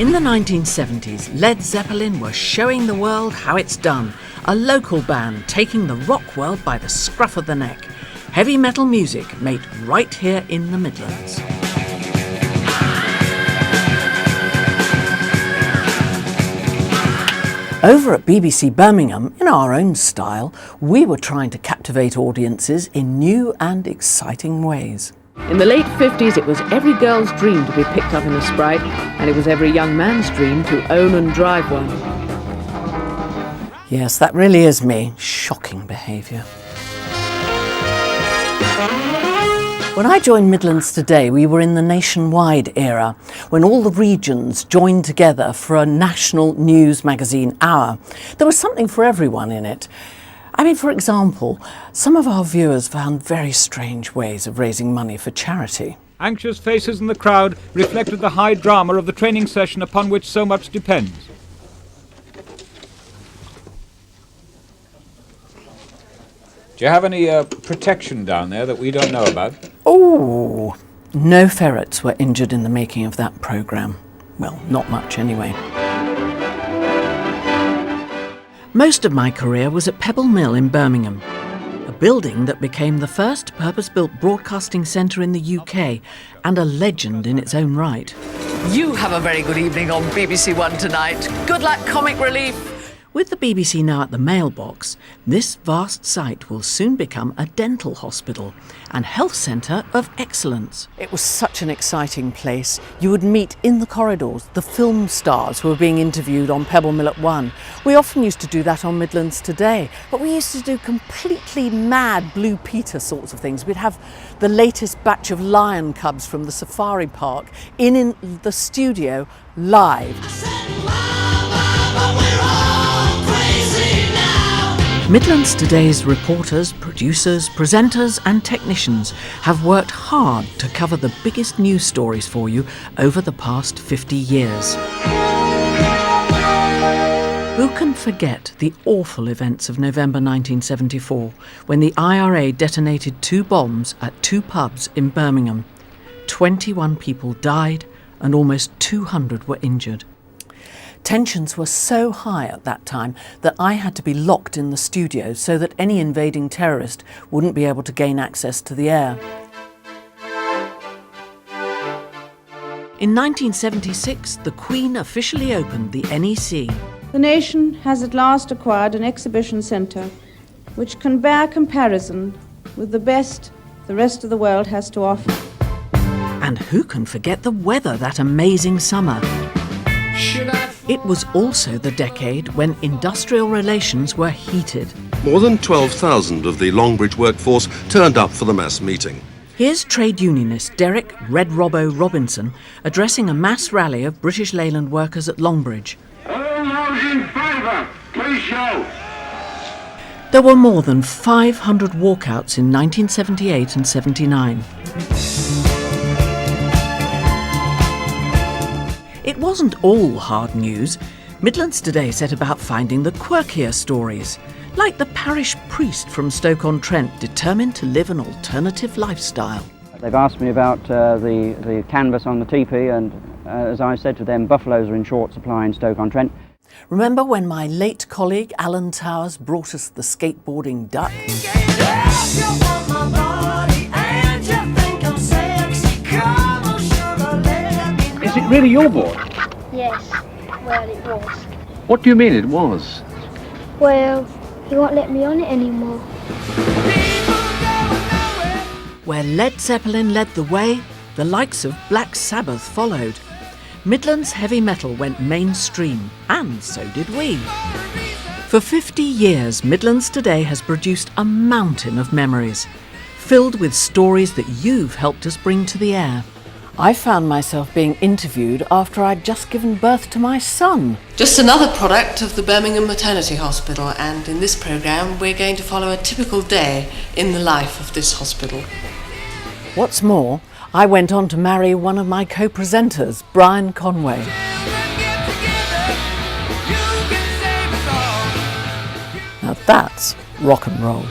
In the 1970s, Led Zeppelin were showing the world how it's done. A local band taking the rock world by the scruff of the neck. Heavy metal music made right here in the Midlands. Over at BBC Birmingham, in our own style, we were trying to captivate audiences in new and exciting ways. In the late 50s, it was every girl's dream to be picked up in a Sprite, and it was every young man's dream to own and drive one. Yes, that really is me. Shocking behaviour. When I joined Midlands Today, we were in the nationwide era, when all the regions joined together for a national news magazine hour. There was something for everyone in it. I mean, for example, some of our viewers found very strange ways of raising money for charity. Anxious faces in the crowd reflected the high drama of the training session upon which so much depends. Do you have any protection down there that we don't know about? Oh, no ferrets were injured in the making of that programme. Well, not much anyway. Most of my career was at Pebble Mill in Birmingham, a building that became the first purpose-built broadcasting centre in the UK and a legend in its own right. You have a very good evening on BBC One tonight. Good luck, comic relief. With the BBC now at the mailbox, this vast site will soon become a dental hospital and health centre of excellence. It was such an exciting place. You would meet in the corridors the film stars who were being interviewed on Pebble Mill at 1. We often used to do that on Midlands Today, but we used to do completely mad Blue Peter sorts of things. We'd have the latest batch of lion cubs from the safari park in the studio live. Midlands Today's reporters, producers, presenters and technicians have worked hard to cover the biggest news stories for you over the past 50 years. Who can forget the awful events of November 1974, when the IRA detonated 2 bombs at 2 pubs in Birmingham? 21 people died and almost 200 were injured. Tensions were so high at that time that I had to be locked in the studio so that any invading terrorist wouldn't be able to gain access to the air. In 1976, the Queen officially opened the NEC. The nation has at last acquired an exhibition centre which can bear comparison with the best the rest of the world has to offer. And who can forget the weather that amazing summer? It was also the decade when industrial relations were heated. More than 12,000 of the Longbridge workforce turned up for the mass meeting. Here's trade unionist Derek Red Robbo Robinson addressing a mass rally of British Leyland workers at Longbridge. All those in favour, please show. There were more than 500 walkouts in 1978 and 79. It wasn't all hard news. Midlands Today set about finding the quirkier stories, like the parish priest from Stoke-on-Trent determined to live an alternative lifestyle. They've asked me about the canvas on the teepee, and as I said to them, buffaloes are in short supply in Stoke-on-Trent. Remember when my late colleague Alan Towers brought us the skateboarding duck? Is it really your board? Yes, well it was. What do you mean it was? Well, he won't let me on it anymore. Where Led Zeppelin led the way, the likes of Black Sabbath followed. Midlands heavy metal went mainstream, and so did we. For 50 years, Midlands Today has produced a mountain of memories, filled with stories that you've helped us bring to the air. I found myself being interviewed after I'd just given birth to my son. Just another product of the Birmingham Maternity Hospital, and in this programme we're going to follow a typical day in the life of this hospital. What's more, I went on to marry one of my co-presenters, Brian Conway. Now that's rock and roll.